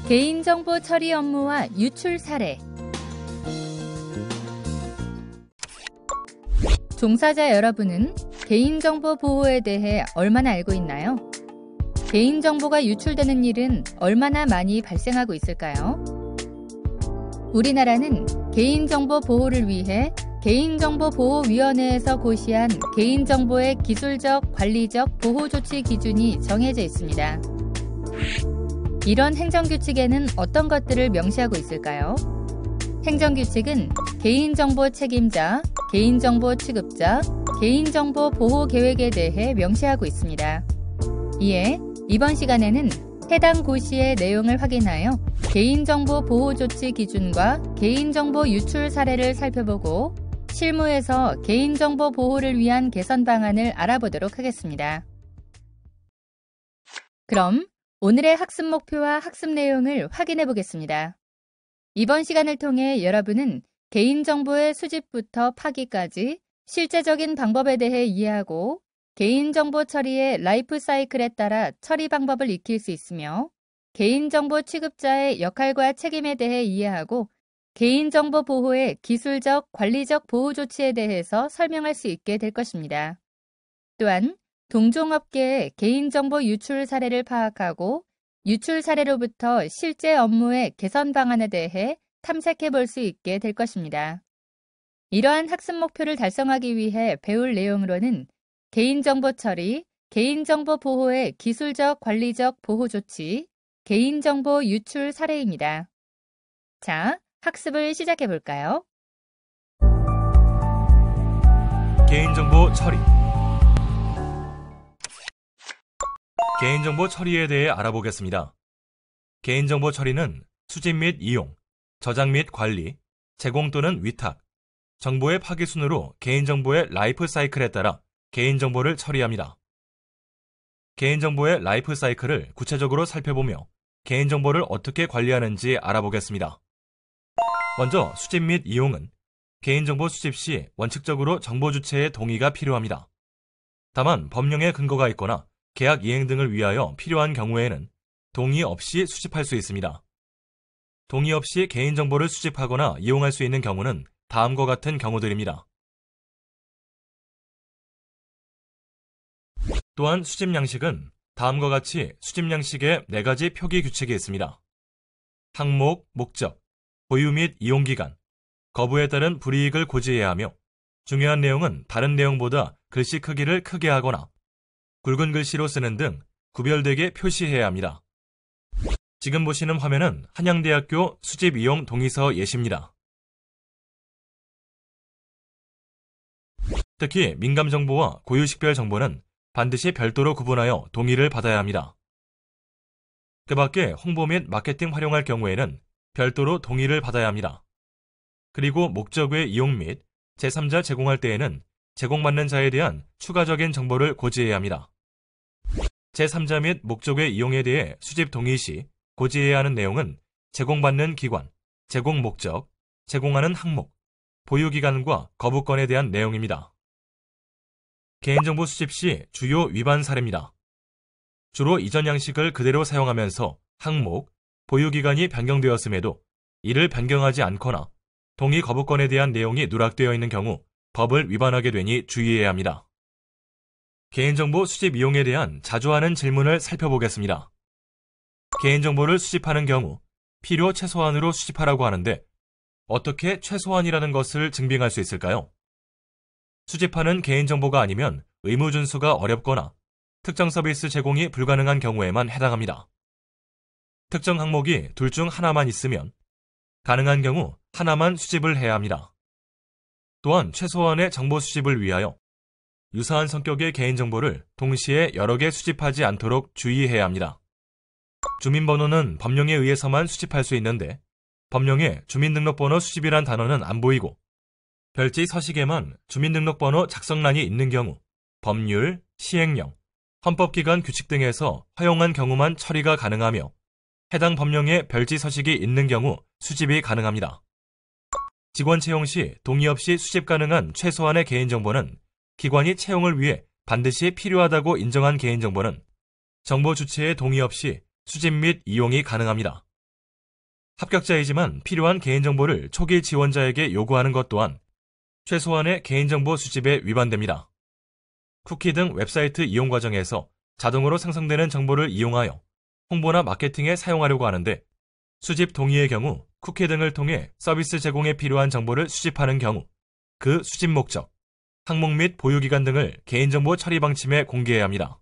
개인정보 처리 업무와 유출 사례. 종사자 여러분은 개인정보 보호에 대해 얼마나 알고 있나요? 개인정보가 유출되는 일은 얼마나 많이 발생하고 있을까요? 우리나라는 개인정보 보호를 위해 개인정보보호위원회에서 고시한 개인정보의 기술적, 관리적 보호 조치 기준이 정해져 있습니다. 이런 행정규칙에는 어떤 것들을 명시하고 있을까요? 행정규칙은 개인정보 책임자, 개인정보 취급자, 개인정보 보호 계획에 대해 명시하고 있습니다. 이에 이번 시간에는 해당 고시의 내용을 확인하여 개인정보 보호 조치 기준과 개인정보 유출 사례를 살펴보고 실무에서 개인정보 보호를 위한 개선 방안을 알아보도록 하겠습니다. 그럼 오늘의 학습 목표와 학습 내용을 확인해 보겠습니다. 이번 시간을 통해 여러분은 개인정보의 수집부터 파기까지 실제적인 방법에 대해 이해하고 개인정보 처리의 라이프 사이클에 따라 처리 방법을 익힐 수 있으며 개인정보 취급자의 역할과 책임에 대해 이해하고 개인정보 보호의 기술적, 관리적 보호 조치에 대해서 설명할 수 있게 될 것입니다. 또한 동종업계의 개인정보 유출 사례를 파악하고 유출 사례로부터 실제 업무의 개선 방안에 대해 탐색해 볼 수 있게 될 것입니다. 이러한 학습 목표를 달성하기 위해 배울 내용으로는 개인정보 처리, 개인정보 보호의 기술적, 관리적 보호 조치, 개인정보 유출 사례입니다. 자, 학습을 시작해 볼까요? 개인정보 처리. 개인정보 처리에 대해 알아보겠습니다. 개인정보 처리는 수집 및 이용, 저장 및 관리, 제공 또는 위탁, 정보의 파기 순으로 개인정보의 라이프 사이클에 따라 개인정보를 처리합니다. 개인정보의 라이프 사이클을 구체적으로 살펴보며 개인정보를 어떻게 관리하는지 알아보겠습니다. 먼저 수집 및 이용은 개인정보 수집 시 원칙적으로 정보 주체의 동의가 필요합니다. 다만 법령에 근거가 있거나 계약 이행 등을 위하여 필요한 경우에는 동의 없이 수집할 수 있습니다. 동의 없이 개인정보를 수집하거나 이용할 수 있는 경우는 다음과 같은 경우들입니다. 또한 수집 양식은 다음과 같이 수집 양식에 4가지 표기 규칙이 있습니다. 항목, 목적, 보유 및 이용 기간, 거부에 따른 불이익을 고지해야 하며 중요한 내용은 다른 내용보다 글씨 크기를 크게 하거나 굵은 글씨로 쓰는 등 구별되게 표시해야 합니다. 지금 보시는 화면은 한양대학교 수집 이용 동의서 예시입니다. 특히 민감 정보와 고유식별 정보는 반드시 별도로 구분하여 동의를 받아야 합니다. 그 밖에 홍보 및 마케팅 활용할 경우에는 별도로 동의를 받아야 합니다. 그리고 목적 외 이용 및 제3자 제공할 때에는 제공받는 자에 대한 추가적인 정보를 고지해야 합니다. 제3자 및 목적 외 이용에 대해 수집 동의 시 고지해야 하는 내용은 제공받는 기관, 제공 목적, 제공하는 항목, 보유 기간과 거부권에 대한 내용입니다. 개인정보 수집 시 주요 위반 사례입니다. 주로 이전 양식을 그대로 사용하면서 항목, 보유 기간이 변경되었음에도 이를 변경하지 않거나 동의 거부권에 대한 내용이 누락되어 있는 경우 법을 위반하게 되니 주의해야 합니다. 개인정보 수집 이용에 대한 자주 하는 질문을 살펴보겠습니다. 개인정보를 수집하는 경우 필요 최소한으로 수집하라고 하는데 어떻게 최소한이라는 것을 증빙할 수 있을까요? 수집하는 개인정보가 아니면 의무 준수가 어렵거나 특정 서비스 제공이 불가능한 경우에만 해당합니다. 특정 항목이 둘 중 하나만 있으면 가능한 경우 하나만 수집을 해야 합니다. 또한 최소한의 정보 수집을 위하여 유사한 성격의 개인정보를 동시에 여러 개 수집하지 않도록 주의해야 합니다. 주민번호는 법령에 의해서만 수집할 수 있는데 법령에 주민등록번호 수집이란 단어는 안 보이고 별지 서식에만 주민등록번호 작성란이 있는 경우 법률, 시행령, 헌법기관 규칙 등에서 허용한 경우만 처리가 가능하며 해당 법령에 별지 서식이 있는 경우 수집이 가능합니다. 직원 채용 시 동의 없이 수집 가능한 최소한의 개인정보는 기관이 채용을 위해 반드시 필요하다고 인정한 개인정보는 정보 주체의 동의 없이 수집 및 이용이 가능합니다. 합격자이지만 필요한 개인정보를 초기 지원자에게 요구하는 것 또한 최소한의 개인정보 수집에 위반됩니다. 쿠키 등 웹사이트 이용 과정에서 자동으로 생성되는 정보를 이용하여 홍보나 마케팅에 사용하려고 하는데 수집 동의의 경우 쿠키 등을 통해 서비스 제공에 필요한 정보를 수집하는 경우 그 수집 목적, 항목 및 보유기간 등을 개인정보 처리 방침에 공개해야 합니다.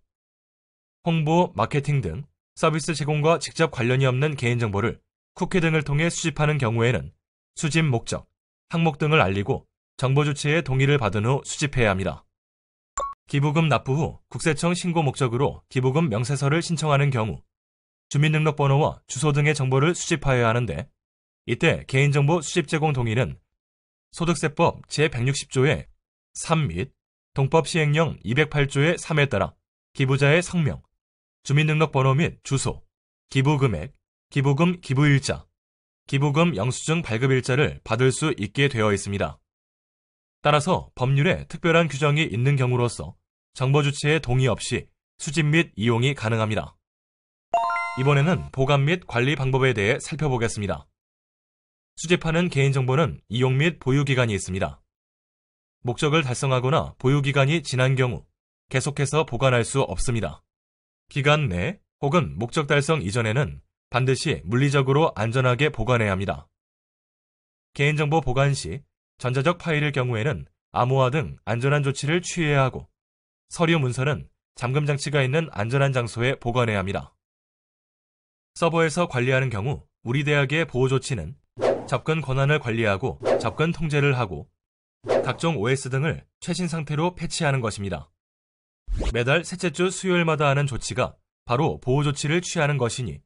홍보, 마케팅 등 서비스 제공과 직접 관련이 없는 개인정보를 쿠키 등을 통해 수집하는 경우에는 수집 목적, 항목 등을 알리고 정보 주체의 동의를 받은 후 수집해야 합니다. 기부금 납부 후 국세청 신고 목적으로 기부금 명세서를 신청하는 경우 주민등록번호와 주소 등의 정보를 수집하여야 하는데 이때 개인정보 수집 제공 동의는 소득세법 제160조의 3 및 동법 시행령 208조의 3에 따라 기부자의 성명, 주민등록번호 및 주소, 기부금액, 기부금 기부일자, 기부금 영수증 발급일자를 받을 수 있게 되어 있습니다. 따라서 법률에 특별한 규정이 있는 경우로서 정보 주체의 동의 없이 수집 및 이용이 가능합니다. 이번에는 보관 및 관리 방법에 대해 살펴보겠습니다. 수집하는 개인정보는 이용 및 보유기간이 있습니다. 목적을 달성하거나 보유기간이 지난 경우 계속해서 보관할 수 없습니다. 기간 내 혹은 목적 달성 이전에는 반드시 물리적으로 안전하게 보관해야 합니다. 개인정보 보관 시 전자적 파일일 경우에는 암호화 등 안전한 조치를 취해야 하고 서류 문서는 잠금 장치가 있는 안전한 장소에 보관해야 합니다. 서버에서 관리하는 경우 우리 대학의 보호 조치는 접근 권한을 관리하고 접근 통제를 하고 각종 OS 등을 최신 상태로 패치하는 것입니다. 매달 셋째 주 수요일마다 하는 조치가 바로 보호 조치를 취하는 것이니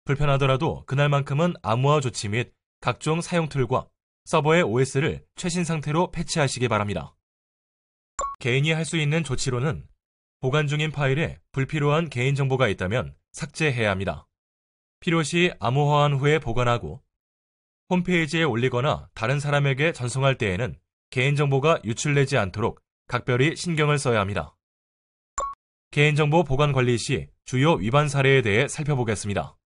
불편하더라도 그날만큼은 암호화 조치 및 각종 사용 툴과 서버의 OS를 최신 상태로 패치하시기 바랍니다. 개인이 할 수 있는 조치로는 보관 중인 파일에 불필요한 개인정보가 있다면 삭제해야 합니다. 필요시 암호화한 후에 보관하고 홈페이지에 올리거나 다른 사람에게 전송할 때에는 개인정보가 유출되지 않도록 각별히 신경을 써야 합니다. 개인정보 보관 관리 시 주요 위반 사례에 대해 살펴보겠습니다.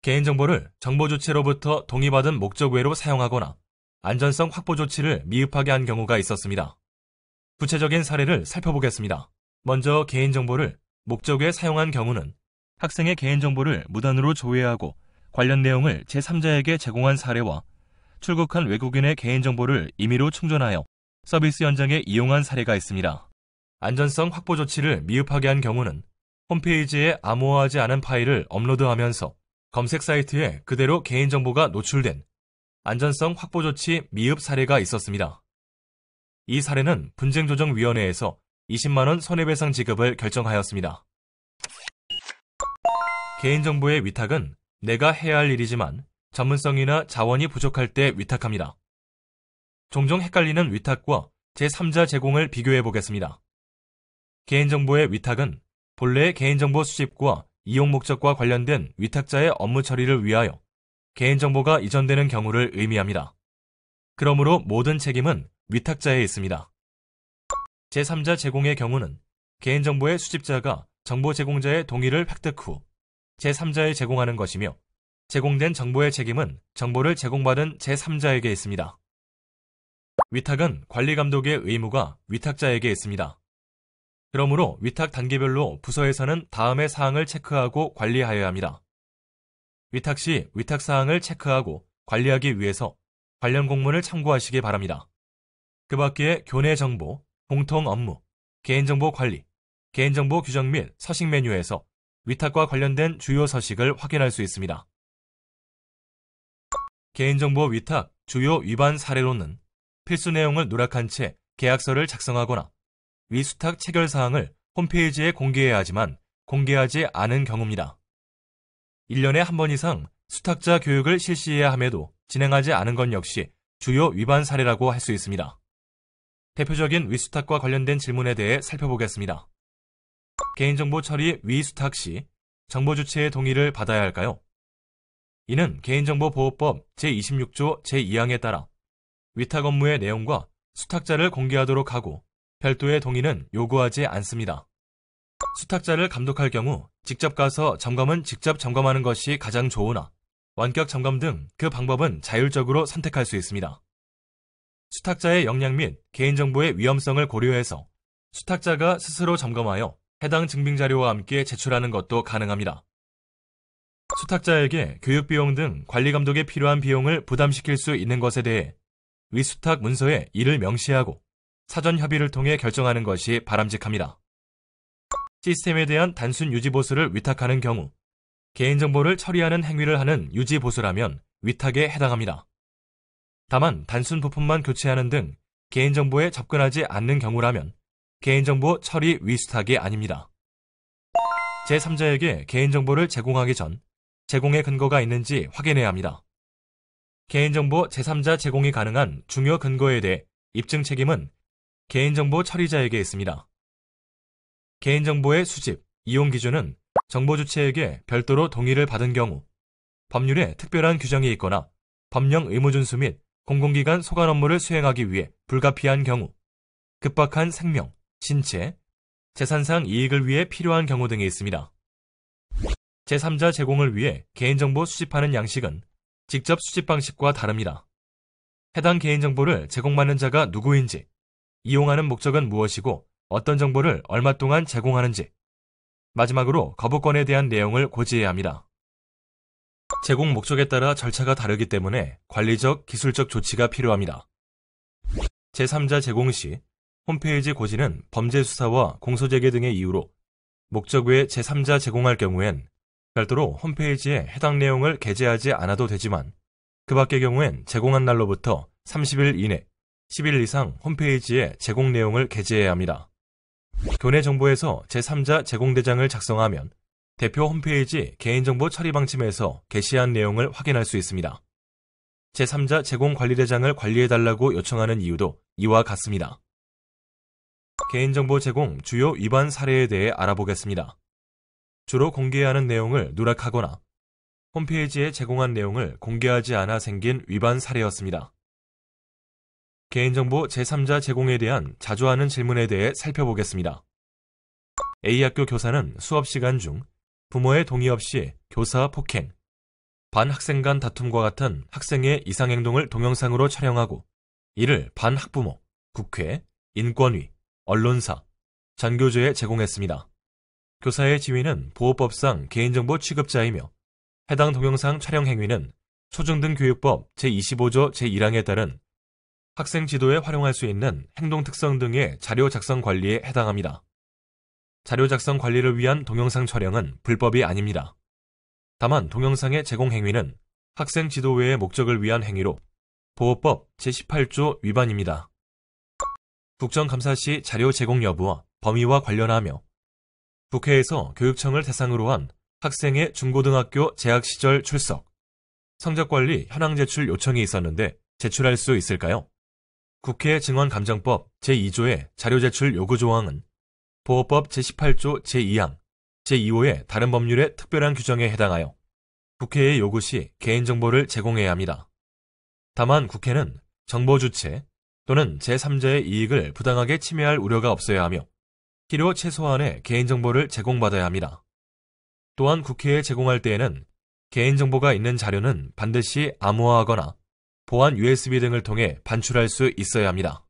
개인정보를 정보 주체로부터 동의받은 목적 외로 사용하거나 안전성 확보 조치를 미흡하게 한 경우가 있었습니다. 구체적인 사례를 살펴보겠습니다. 먼저 개인정보를 목적 외 사용한 경우는 학생의 개인정보를 무단으로 조회하고 관련 내용을 제3자에게 제공한 사례와 출국한 외국인의 개인정보를 임의로 충전하여 서비스 현장에 이용한 사례가 있습니다. 안전성 확보 조치를 미흡하게 한 경우는 홈페이지에 암호화하지 않은 파일을 업로드하면서 검색 사이트에 그대로 개인정보가 노출된 안전성 확보 조치 미흡 사례가 있었습니다. 이 사례는 분쟁조정위원회에서 20만 원 손해배상 지급을 결정하였습니다. 개인정보의 위탁은 내가 해야 할 일이지만 전문성이나 자원이 부족할 때 위탁합니다. 종종 헷갈리는 위탁과 제3자 제공을 비교해 보겠습니다. 개인정보의 위탁은 본래의 개인정보 수집과 이용 목적과 관련된 위탁자의 업무 처리를 위하여 개인정보가 이전되는 경우를 의미합니다. 그러므로 모든 책임은 위탁자에 있습니다. 제3자 제공의 경우는 개인정보의 수집자가 정보 제공자의 동의를 획득 후 제3자에 제공하는 것이며 제공된 정보의 책임은 정보를 제공받은 제3자에게 있습니다. 위탁은 관리감독의 의무가 위탁자에게 있습니다. 그러므로 위탁 단계별로 부서에서는 다음의 사항을 체크하고 관리하여야 합니다. 위탁 시 위탁 사항을 체크하고 관리하기 위해서 관련 공문을 참고하시기 바랍니다. 그 밖에 교내 정보, 공통 업무, 개인정보 관리, 개인정보 규정 및 서식 메뉴에서 위탁과 관련된 주요 서식을 확인할 수 있습니다. 개인정보 위탁 주요 위반 사례로는 필수 내용을 누락한 채 계약서를 작성하거나 위수탁 체결 사항을 홈페이지에 공개해야 하지만 공개하지 않은 경우입니다. 1년에 한 번 이상 수탁자 교육을 실시해야 함에도 진행하지 않은 것 역시 주요 위반 사례라고 할 수 있습니다. 대표적인 위수탁과 관련된 질문에 대해 살펴보겠습니다. 개인정보 처리 위수탁 시 정보 주체의 동의를 받아야 할까요? 이는 개인정보보호법 제26조 제2항에 따라 위탁 업무의 내용과 수탁자를 공개하도록 하고 별도의 동의는 요구하지 않습니다. 수탁자를 감독할 경우 직접 가서 점검은 직접 점검하는 것이 가장 좋으나 원격 점검 등 그 방법은 자율적으로 선택할 수 있습니다. 수탁자의 역량 및 개인정보의 위험성을 고려해서 수탁자가 스스로 점검하여 해당 증빙자료와 함께 제출하는 것도 가능합니다. 수탁자에게 교육비용 등 관리감독에 필요한 비용을 부담시킬 수 있는 것에 대해 위수탁 문서에 이를 명시하고 사전 협의를 통해 결정하는 것이 바람직합니다. 시스템에 대한 단순 유지보수를 위탁하는 경우 개인정보를 처리하는 행위를 하는 유지보수라면 위탁에 해당합니다. 다만 단순 부품만 교체하는 등 개인정보에 접근하지 않는 경우라면 개인정보 처리 위수탁이 아닙니다. 제3자에게 개인정보를 제공하기 전 제공의 근거가 있는지 확인해야 합니다. 개인정보 제3자 제공이 가능한 중요 근거에 대해 입증 책임은 개인정보 처리자에게 있습니다. 개인정보의 수집, 이용 기준은 정보 주체에게 별도로 동의를 받은 경우, 법률에 특별한 규정이 있거나 법령 의무 준수 및 공공기관 소관 업무를 수행하기 위해 불가피한 경우, 급박한 생명, 신체, 재산상 이익을 위해 필요한 경우 등이 있습니다. 제3자 제공을 위해 개인정보 수집하는 양식은 직접 수집 방식과 다릅니다. 해당 개인정보를 제공받는 자가 누구인지, 이용하는 목적은 무엇이고 어떤 정보를 얼마 동안 제공하는지, 마지막으로 거부권에 대한 내용을 고지해야 합니다. 제공 목적에 따라 절차가 다르기 때문에 관리적, 기술적 조치가 필요합니다. 제3자 제공 시 홈페이지 고지는 범죄 수사와 공소제기 등의 이유로 목적 외에 제3자 제공할 경우엔 별도로 홈페이지에 해당 내용을 게재하지 않아도 되지만 그 밖의 경우엔 제공한 날로부터 30일 이내 10일 이상 홈페이지에 제공 내용을 게재해야 합니다. 교내 정보에서 제3자 제공대장을 작성하면 대표 홈페이지 개인정보 처리 방침에서 게시한 내용을 확인할 수 있습니다. 제3자 제공관리대장을 관리해달라고 요청하는 이유도 이와 같습니다. 개인정보 제공 주요 위반 사례에 대해 알아보겠습니다. 주로 공개하는 내용을 누락하거나 홈페이지에 제공한 내용을 공개하지 않아 생긴 위반 사례였습니다. 개인정보 제3자 제공에 대한 자주 하는 질문에 대해 살펴보겠습니다. A학교 교사는 수업 시간 중 부모의 동의 없이 교사 폭행, 반 학생 간 다툼과 같은 학생의 이상행동을 동영상으로 촬영하고 이를 반 학부모, 국회, 인권위, 언론사, 전교조에 제공했습니다. 교사의 지위는 보호법상 개인정보 취급자이며 해당 동영상 촬영 행위는 초중등교육법 제25조 제1항에 따른 학생 지도에 활용할 수 있는 행동 특성 등의 자료 작성 관리에 해당합니다. 자료 작성 관리를 위한 동영상 촬영은 불법이 아닙니다. 다만 동영상의 제공 행위는 학생 지도 외의 목적을 위한 행위로 보호법 제18조 위반입니다. 국정감사 시 자료 제공 여부와 범위와 관련하며 국회에서 교육청을 대상으로 한 학생의 중고등학교 재학 시절 출석, 성적관리 현황 제출 요청이 있었는데 제출할 수 있을까요? 국회 증언감정법 제2조의 자료 제출 요구 조항은 보호법 제18조 제2항, 제2호의 다른 법률의 특별한 규정에 해당하여 국회의 요구 시 개인정보를 제공해야 합니다. 다만 국회는 정보 주체 또는 제3자의 이익을 부당하게 침해할 우려가 없어야 하며 필요 최소한의 개인정보를 제공받아야 합니다. 또한 국회에 제공할 때에는 개인정보가 있는 자료는 반드시 암호화하거나 보안 USB 등을 통해 반출할 수 있어야 합니다.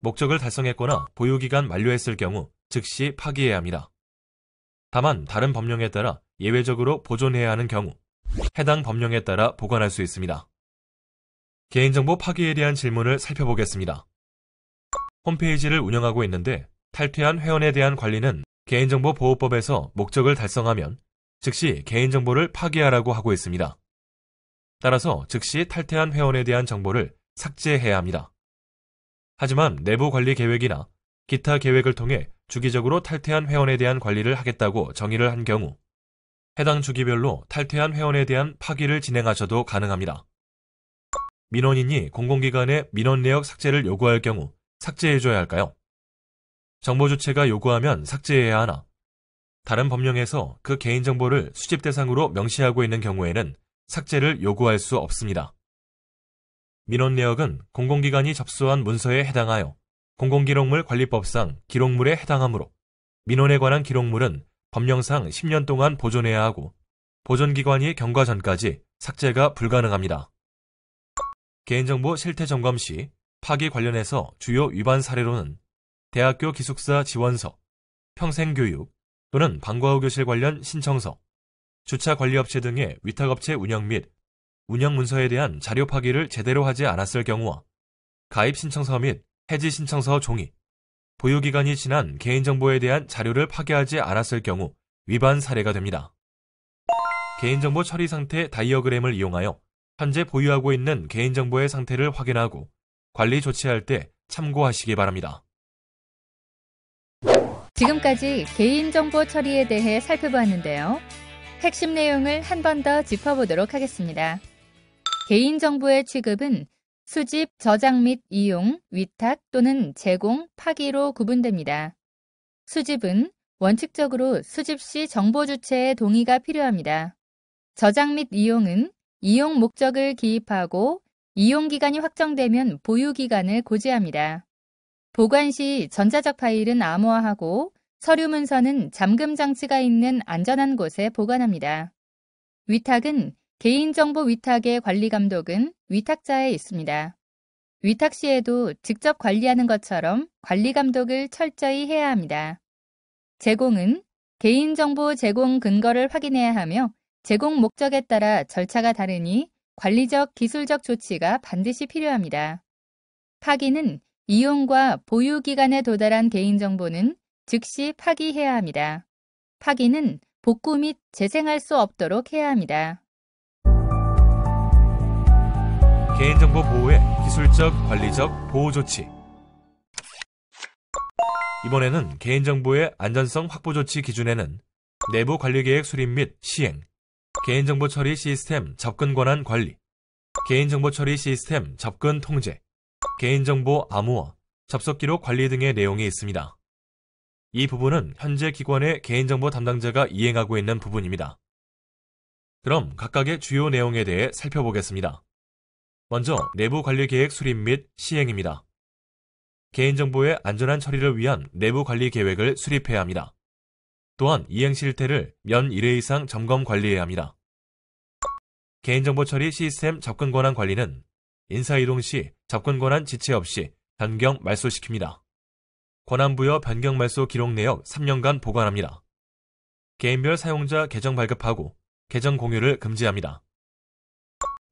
목적을 달성했거나 보유기간 만료했을 경우 즉시 파기해야 합니다. 다만 다른 법령에 따라 예외적으로 보존해야 하는 경우 해당 법령에 따라 보관할 수 있습니다. 개인정보 파기에 대한 질문을 살펴보겠습니다. 홈페이지를 운영하고 있는데 탈퇴한 회원에 대한 관리는 개인정보보호법에서 목적을 달성하면 즉시 개인정보를 파기하라고 하고 있습니다. 따라서 즉시 탈퇴한 회원에 대한 정보를 삭제해야 합니다. 하지만 내부 관리 계획이나 기타 계획을 통해 주기적으로 탈퇴한 회원에 대한 관리를 하겠다고 정의를 한 경우 해당 주기별로 탈퇴한 회원에 대한 파기를 진행하셔도 가능합니다. 민원인이 공공기관의 민원 내역 삭제를 요구할 경우 삭제해줘야 할까요? 정보 주체가 요구하면 삭제해야 하나? 다른 법령에서 그 개인정보를 수집 대상으로 명시하고 있는 경우에는 삭제를 요구할 수 없습니다. 민원 내역은 공공기관이 접수한 문서에 해당하여 공공기록물 관리법상 기록물에 해당하므로 민원에 관한 기록물은 법령상 10년 동안 보존해야 하고 보존기관이 경과 전까지 삭제가 불가능합니다. 개인정보 실태 점검 시 파기 관련해서 주요 위반 사례로는 대학교 기숙사 지원서, 평생교육 또는 방과 후 교실 관련 신청서, 주차관리업체 등의 위탁업체 운영 및 운영 문서에 대한 자료 파기를 제대로 하지 않았을 경우와 가입 신청서 및 해지 신청서 종이, 보유기간이 지난 개인정보에 대한 자료를 파기하지 않았을 경우 위반 사례가 됩니다. 개인정보 처리 상태 다이어그램을 이용하여 현재 보유하고 있는 개인정보의 상태를 확인하고 관리 조치할 때 참고하시기 바랍니다. 지금까지 개인정보 처리에 대해 살펴보았는데요. 핵심 내용을 한 번 더 짚어보도록 하겠습니다. 개인정보의 취급은 수집, 저장 및 이용, 위탁 또는 제공, 파기로 구분됩니다. 수집은 원칙적으로 수집 시 정보 주체의 동의가 필요합니다. 저장 및 이용은 이용 목적을 기입하고 이용 기간이 확정되면 보유 기간을 고지합니다. 보관 시 전자적 파일은 암호화하고 서류 문서는 잠금 장치가 있는 안전한 곳에 보관합니다. 위탁은 개인정보 위탁의 관리 감독은 위탁자에 있습니다. 위탁 시에도 직접 관리하는 것처럼 관리 감독을 철저히 해야 합니다. 제공은 개인정보 제공 근거를 확인해야 하며 제공 목적에 따라 절차가 다르니 관리적, 기술적 조치가 반드시 필요합니다. 파기는 이용과 보유 기간에 도달한 개인정보는 즉시 파기해야 합니다. 파기는 복구 및 재생할 수 없도록 해야 합니다. 개인정보 보호의 기술적, 관리적 보호 조치. 이번에는 개인정보의 안전성 확보 조치 기준에는 내부 관리계획 수립 및 시행, 개인정보 처리 시스템 접근 권한 관리, 개인정보 처리 시스템 접근 통제, 개인정보 암호화, 접속 기록 관리 등의 내용이 있습니다. 이 부분은 현재 기관의 개인정보 담당자가 이행하고 있는 부분입니다. 그럼 각각의 주요 내용에 대해 살펴보겠습니다. 먼저 내부 관리 계획 수립 및 시행입니다. 개인정보의 안전한 처리를 위한 내부 관리 계획을 수립해야 합니다. 또한 이행 실태를 연 1회 이상 점검 관리해야 합니다. 개인정보 처리 시스템 접근 권한 관리는 인사이동 시 접근 권한 지체 없이 변경 말소시킵니다. 권한 부여 변경 말소 기록 내역 3년간 보관합니다. 개인별 사용자 계정 발급하고 계정 공유를 금지합니다.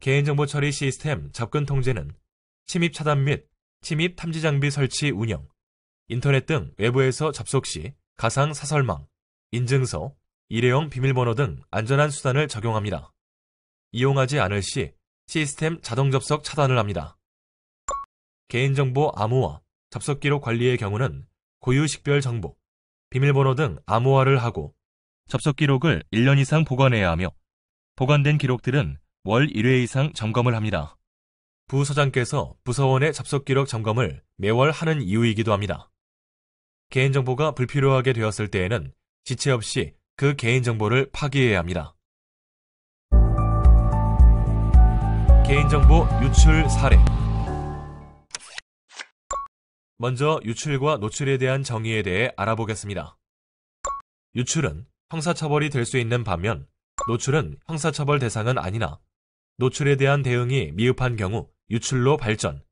개인정보 처리 시스템 접근 통제는 침입 차단 및 침입 탐지 장비 설치 운영, 인터넷 등 외부에서 접속 시 가상 사설망, 인증서, 일회용 비밀번호 등 안전한 수단을 적용합니다. 이용하지 않을 시 시스템 자동 접속 차단을 합니다. 개인정보 암호화, 접속 기록 관리의 경우는 고유 식별 정보, 비밀번호 등 암호화를 하고 접속 기록을 1년 이상 보관해야 하며 보관된 기록들은 월 1회 이상 점검을 합니다. 부서장께서 부서원의 접속 기록 점검을 매월 하는 이유이기도 합니다. 개인정보가 불필요하게 되었을 때에는 지체 없이 그 개인정보를 파기해야 합니다. 개인정보 유출 사례. 먼저 유출과 노출에 대한 정의에 대해 알아보겠습니다. 유출은 형사처벌이 될 수 있는 반면 노출은 형사처벌 대상은 아니나 노출에 대한 대응이 미흡한 경우 유출로 발전,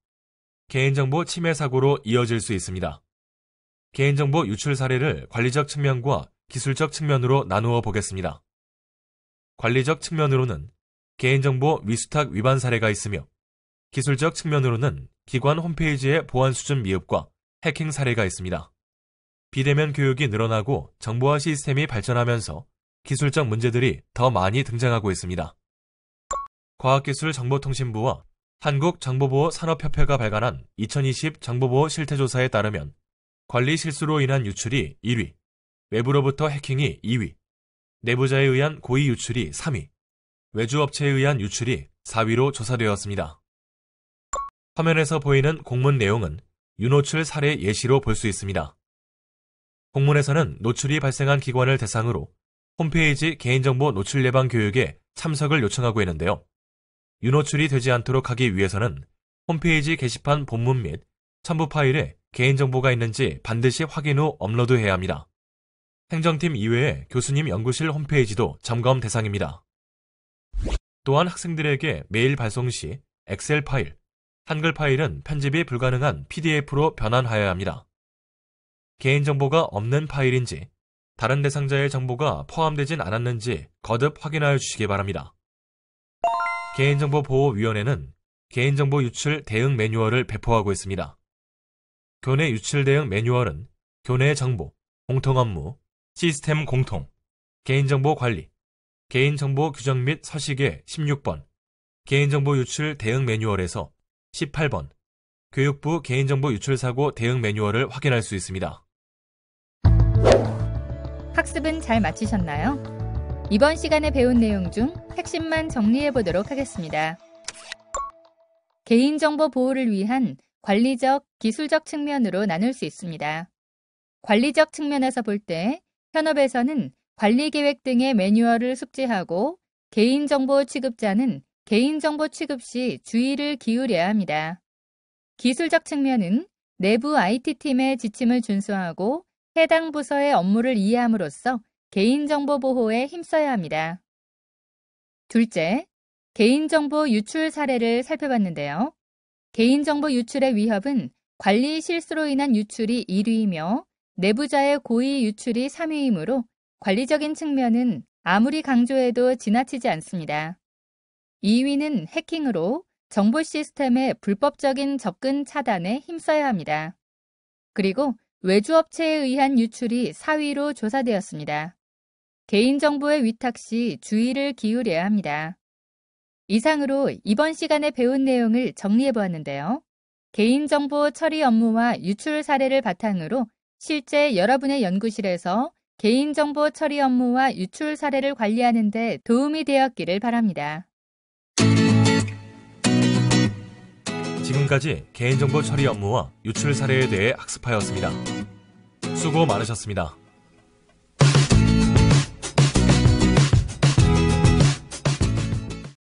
개인정보 침해 사고로 이어질 수 있습니다. 개인정보 유출 사례를 관리적 측면과 기술적 측면으로 나누어 보겠습니다. 관리적 측면으로는 개인정보 위수탁 위반 사례가 있으며 기술적 측면으로는 기관 홈페이지의 보안 수준 미흡과 해킹 사례가 있습니다. 비대면 교육이 늘어나고 정보화 시스템이 발전하면서 기술적 문제들이 더 많이 등장하고 있습니다. 과학기술정보통신부와 한국정보보호산업협회가 발간한 2020 정보보호 실태조사에 따르면 관리 실수로 인한 유출이 1위, 외부로부터 해킹이 2위, 내부자에 의한 고의 유출이 3위, 외주업체에 의한 유출이 4위로 조사되었습니다. 화면에서 보이는 공문 내용은 유노출 사례 예시로 볼 수 있습니다. 공문에서는 노출이 발생한 기관을 대상으로 홈페이지 개인정보 노출 예방 교육에 참석을 요청하고 있는데요. 유노출이 되지 않도록 하기 위해서는 홈페이지 게시판 본문 및 첨부 파일에 개인정보가 있는지 반드시 확인 후 업로드해야 합니다. 행정팀 이외에 교수님 연구실 홈페이지도 점검 대상입니다. 또한 학생들에게 메일 발송 시 엑셀 파일, 한글 파일은 편집이 불가능한 PDF로 변환하여야 합니다. 개인정보가 없는 파일인지, 다른 대상자의 정보가 포함되진 않았는지 거듭 확인하여 주시기 바랍니다. 개인정보보호위원회는 개인정보 유출 대응 매뉴얼을 배포하고 있습니다. 교내 유출 대응 매뉴얼은 교내 정보, 공통 업무, 시스템 공통, 개인정보 관리, 개인정보 규정 및 서식의 16번, 개인정보 유출 대응 매뉴얼에서 18번, 교육부 개인정보 유출 사고 대응 매뉴얼을 확인할 수 있습니다. 학습은 잘 마치셨나요? 이번 시간에 배운 내용 중 핵심만 정리해 보도록 하겠습니다. 개인정보 보호를 위한 관리적, 기술적 측면으로 나눌 수 있습니다. 관리적 측면에서 볼 때 현업에서는 관리계획 등의 매뉴얼을 숙지하고 개인정보 취급자는 개인정보 취급 시 주의를 기울여야 합니다. 기술적 측면은 내부 IT팀의 지침을 준수하고 해당 부서의 업무를 이해함으로써 개인정보 보호에 힘써야 합니다. 둘째, 개인정보 유출 사례를 살펴봤는데요. 개인정보 유출의 위협은 관리 실수로 인한 유출이 1위이며 내부자의 고의 유출이 3위이므로 관리적인 측면은 아무리 강조해도 지나치지 않습니다. 2위는 해킹으로 정보 시스템의 불법적인 접근 차단에 힘써야 합니다. 그리고 외주업체에 의한 유출이 4위로 조사되었습니다. 개인정보의 위탁 시 주의를 기울여야 합니다. 이상으로 이번 시간에 배운 내용을 정리해 보았는데요. 개인정보 처리 업무와 유출 사례를 바탕으로 실제 여러분의 연구실에서 개인정보 처리 업무와 유출 사례를 관리하는 데 도움이 되었기를 바랍니다. 지금까지 개인정보 처리 업무와 유출 사례에 대해 학습하였습니다. 수고 많으셨습니다.